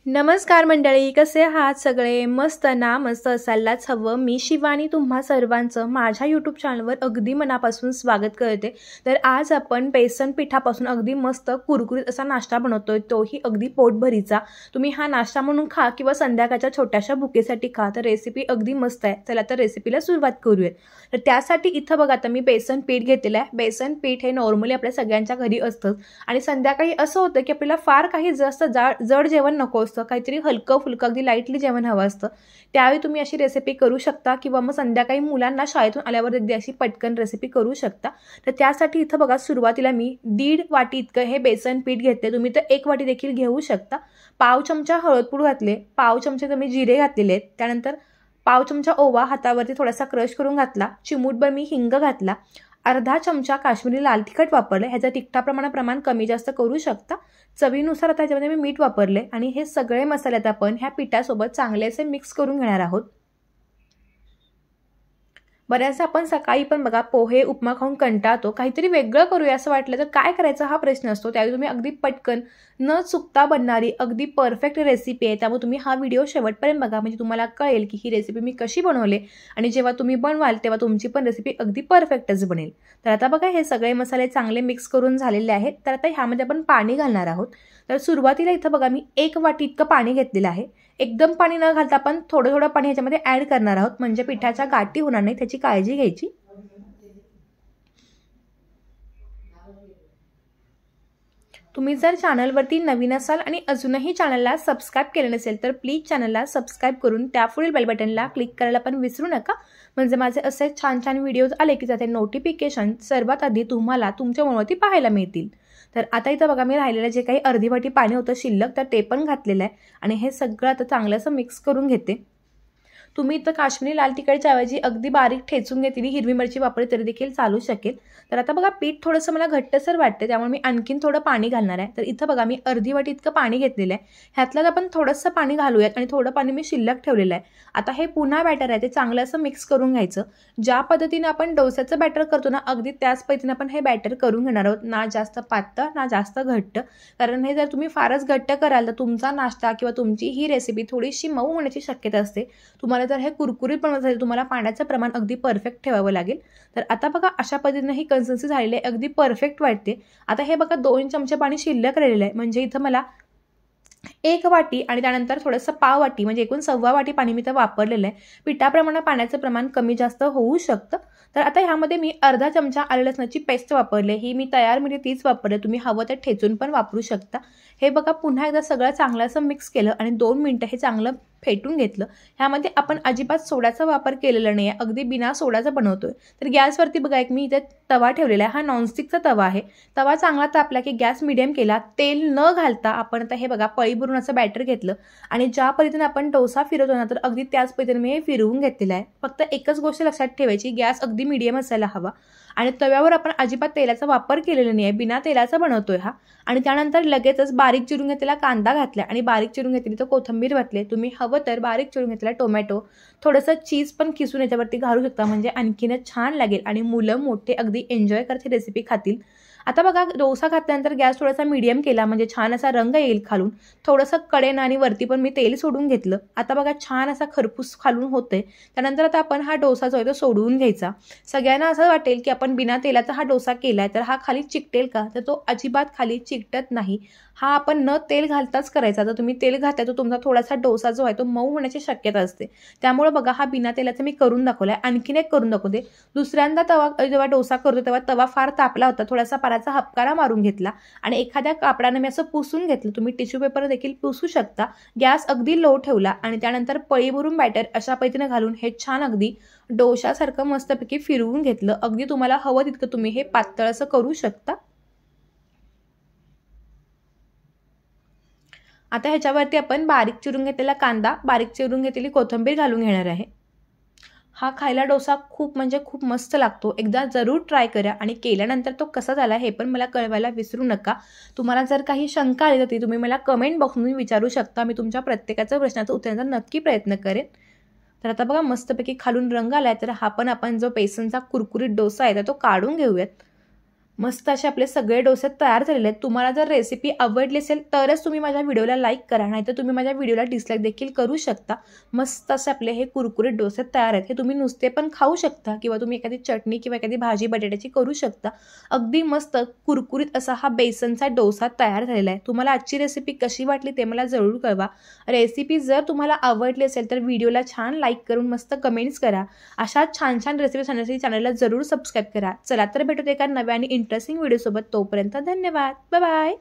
नमस्कार मंडळी, कसे आहात सगळे? मस्त ना? मस्त असायलाच हवं. मी शिवानी तुम्हा सर्वांचं माझ्या यूट्यूब चॅनलवर अगदी मनापासून स्वागत करते. तर आज आपण बेसन पिठापासून अगदी मस्त कुरकुरीत असा नाश्ता बनवतोय, तोही अगदी पोटभरीचा. तुम्ही हा नाश्ता म्हणून खा किंवा संध्याकाळच्या छोट्याशा भुकेसाठी खा. तर रेसिपी अगदी मस्त आहे. चला तर रेसिपीला सुरुवात करूयात. तर त्यासाठी इथं बघा आता मी बेसन पीठ घेतलेलं आहे. बेसन पीठ हे नॉर्मली आपल्या सगळ्यांच्या घरी असतं आणि संध्याकाळी असं होतं की आपल्याला फार काही जास्त जड जेवण नको असतं, काहीतरी हलकं फुलकं अगदी लाईटली जेवण हवं असतं. त्यावेळी तुम्ही अशी रेसिपी करू शकता किंवा मग संध्याकाळी मुलांना शाळेतून आल्यावर अगदी अशी पटकन रेसिपी करू शकता. तर त्यासाठी इथं बघा सुरुवातीला मी 1.5 वाटी इतकं हे बेसन पीठ घेतले. तुम्ही तर 1 वाटी देखील घेऊ शकता. पाव चमचा हळदपूड घातले, पाव चमचे तुम्ही जिरे घातलेले आहेत, त्यानंतर पाव चमचा ओवा हातावरती थोडासा क्रश करून घातला, चिमूटभर मी हिंग घातला, अर्धा चमचा काश्मीरी लाल तिखट वापरले. ह्याचं तिखटाप्रमाण कमी जास्त करू शकता. चवीनुसार आता ह्याच्यामध्ये मी मीठ वापरले आणि हे सगळे मसाले आता आपण ह्या पिठासोबत चांगले असे मिक्स करून घेणार आहोत. बऱ्याचदा आपण सकाळी पण बघा पोहे उपमा खाऊन कंटाळतो, काहीतरी वेगळं करूया असं वाटलं तर काय करायचं हा प्रश्न असतो. त्यावेळी तुम्ही अगदी पटकन न चुकता बनणारी अगदी परफेक्ट रेसिपी आहे. त्यामुळे तुम्ही हा व्हिडिओ शेवटपर्यंत बघा, म्हणजे तुम्हाला कळेल की ही रेसिपी मी कशी बनवले आणि जेव्हा तुम्ही बनवाल तेव्हा तुमची पण रेसिपी अगदी परफेक्टच बनेल. तर आता बघा हे सगळे मसाले चांगले मिक्स करून झालेले आहेत. तर आता ह्यामध्ये आपण पाणी घालणार आहोत. तर सुरुवातीला इथं बघा मी 1 वाटी इतकं पाणी घेतलेलं आहे. एकदम पाणी न घालता आपण थोडं थोडं पाणी ह्याच्यामध्ये ऍड करणार आहोत, म्हणजे पिठाच्या गाठी होणार नाही, त्याची काळजी घ्यायची. तुम्ही जर चॅनलवरती नवीन असाल आणि अजूनही चॅनलला सबस्क्राईब केलं नसेल तर प्लीज चॅनलला सबस्क्राईब करून त्यापुढील बेल बटनला क्लिक करायला पण विसरू नका, म्हणजे माझे असे छान छान व्हिडिओज आले की त्याचे नोटिफिकेशन सर्वात आधी तुम्हाला तुमच्या मोबाईलवरती पाहायला मिळतील. तर आता इथं बघा मी राहिलेलं जे काही अर्धी वाटी पाणी होतं शिल्लक, तर ते पण घातलेलं आहे आणि हे सगळं आता चांगलं असं मिक्स करून घेते. तुम्ही इथं काश्मीरी लाल तिखटच्या ऐवजी अगदी बारीक ठेचून घेतलेली हिरवी मिरची वापरली तरी देखील चालू शकेल. तर आता बघा पीठ थोडंसं मला घट्टसर वाटते, त्यामुळे मी आणखीन थोडं पाणी घालणार आहे. तर इथं बघा मी अर्धी वाटी इतकं पाणी घेतलेलं आहे. ह्यातलं आपण थोडंसं पाणी घालूयात आणि थोडं पाणी मी शिल्लक ठेवलेलं आहे. आता हे पुन्हा बॅटर आहे ते चांगलं असं मिक्स करून घ्यायचं. ज्या पद्धतीने आपण डोस्याचं बॅटर करतो ना, अगदी त्याच पद्धतीने आपण हे बॅटर करून घेणार आहोत. ना जास्त पातळ ना जास्त घट्ट, कारण हे जर तुम्ही फारच घट्ट कराल तर तुमचा नाश्ता किंवा तुमची ही रेसिपी थोडीशी मऊ होण्याची शक्यता असते. तुम्हाला जर हे कुरकुरीत बनवायचं तुम्हाला पाण्याचं प्रमाण अगदी परफेक्ट ठेवावं लागेल. तर आता बघा अशा पद्धतीने ही कन्सिस्टन्सी झालेली आहे, अगदी परफेक्ट वाटते. आता हे बघा 2 चमचे पाणी शिल्लक राहिलेलं आहे, म्हणजे इथं मला 1 वाटी आणि त्यानंतर थोडंसं पाव वाटी म्हणजे एकूण 1.25 वाटी पाणी मी तर वापरलेलं आहे. पिठाप्रमाणे पाण्याचं प्रमाण कमी जास्त होऊ शकतं. तर आता ह्यामध्ये मी अर्धा चमचा आलं लसणाची पेस्ट वापरले. ही मी तयार म्हणजे तीच वापरले, तुम्ही हवं तर ठेचून पण वापरू शकता. हे बघा पुन्हा एकदा सगळं चांगलं असं मिक्स केलं आणि 2 मिनिटं हे चांगलं फेटून घेतलं. ह्यामध्ये आपण अजिबात सोड्याचा वापर केलेला नाही आहे, अगदी बिना सोड्याचा बनवतोय. तर गॅसवरती बघा एक मी इथे तवा ठेवलेला आहे. हा नॉनस्टिकचा तवा आहे. तवा चांगला तापला की गॅस मिडियम केला. तेल न घालता आपण आता हे बघा पळी भरून असं बॅटर घेतलं आणि ज्या पद्धतीने आपण डोसा फिरवतो ना, तर अगदी त्याच पद्धतीने मी हे फिरवून घेतलेलं आहे. फक्त एकच गोष्ट लक्षात ठेवायची, गॅस अगदी मिडियम असायला हवा आणि तव्यावर आपण अजिबात तेलाचा वापर केलेला नाही आहे, बिना तेलाचा बनवतोय हा. आणि त्यानंतर लगेचच बारीक चिरून घेतलेला कांदा घातला आणि बारीक चिरून घेतलेली तर कोथिंबीर घातली. तुम्ही हवं तर बारीक चिरून घेतलेला टोमॅटो, थोडंसं चीज पण किसून याच्यावरती घालू शकता, म्हणजे आणखीनच छान लागेल आणि मुलं मोठे अगदी एन्जॉय करते रेसिपी खातील. आता बघा डोसा घातल्यानंतर गॅस थोडासा मीडियम केला, म्हणजे छान असा रंग येईल खालून. थोडंसं कडेनं आणि वरती पण मी तेल सोडून घेतलं. आता बघा छान असा खरपूस खालून होतंय. त्यानंतर आता आपण हा डोसा जो आहे तो सोडवून घ्यायचा. सगळ्यांना असं वाटेल की आपण बिना तेलाचा हा डोसा केलाय तर हा खाली चिकटेल का, तर तो अजिबात खाली चिकटत नाही. हा आपण न तेल घालताच करायचा. जर तुम्ही तेल घातला तर तुमचा थोडासा डोसा जो आहे तो मऊ होण्याची शक्यता असते. त्यामुळे बघा हा बिना तेलाचा मी करून दाखवलाय. आणखीन एक करून दाखवते. दुसऱ्यांदा जेव्हा डोसा करतो तेव्हा तवा फार तापला होता, थोडासा पाराचा हपकारा मारून घेतला आणि एखाद्या कापडाने मी असं पुसून घेतलं. तुम्ही टिश्यू पेपर देखील पुसू शकता. गॅस अगदी लो ठेवला आणि त्यानंतर पळी भरून बॅटर अशा पद्धतीने घालून हे छान अगदी डोशासारखं मस्तपैकी फिरवून घेतलं. अगदी तुम्हाला हवं तितकं तुम्ही हे पातळ असं करू शकता. आता ह्याच्यावरती आपण बारीक चिरून घेतलेला कांदा, बारीक चिरून घेतलेली कोथिंबीर घालून घेणार आहे. हा खायला डोसा खूप म्हणजे खूप मस्त लागतो. एकदा जरूर ट्राय करा आणि केल्यानंतर तो कसा झाला हे पण मला कळवायला विसरू नका. तुम्हाला जर काही शंका आली तर ती तुम्ही मला कमेंट बॉक्समध्ये विचारू शकता. मी तुमच्या प्रत्येकाच्या प्रश्नाचं उत्तर देण्याचा नक्की प्रयत्न करेन. तर आता बघा मस्तपैकी खालून रंग आलाय. तर हा पण आपण जो बेसनचा कुरकुरीत डोसा आहे तो काढून घेऊयात. मस्त असे आपले सगळे डोसे तयार झालेले आहेत. तुम्हाला जर रेसिपी आवडली असेल तरच तुम्ही माझ्या व्हिडिओला लाईक करा, नाहीतर तुम्ही माझ्या व्हिडिओला डिसलाईक देखील करू शकता. मस्त असे आपले हे कुरकुरीत डोसे तयार आहेत. हे तुम्ही नुसते पण खाऊ शकता किंवा तुम्ही एखादी चटणी किंवा एखादी भाजी बटाट्याची करू शकता. अगदी मस्त कुरकुरीत असा हा बेसनचा डोसा तयार झालेला आहे. तुम्हाला आजची रेसिपी कशी वाटली ते मला जरूर कळवा. रेसिपी जर तुम्हाला आवडली असेल तर व्हिडिओला छान लाईक करून मस्त कमेंट्स करा. अशा छान छान रेसिपी सांगण्यासाठी चॅनलला जरूर सबस्क्राईब करा. चला तर भेटूया एका नव्या आणि इंटरेस्टिंग व्हिडिओसोबत. तोपर्यंत धन्यवाद. Bye bye.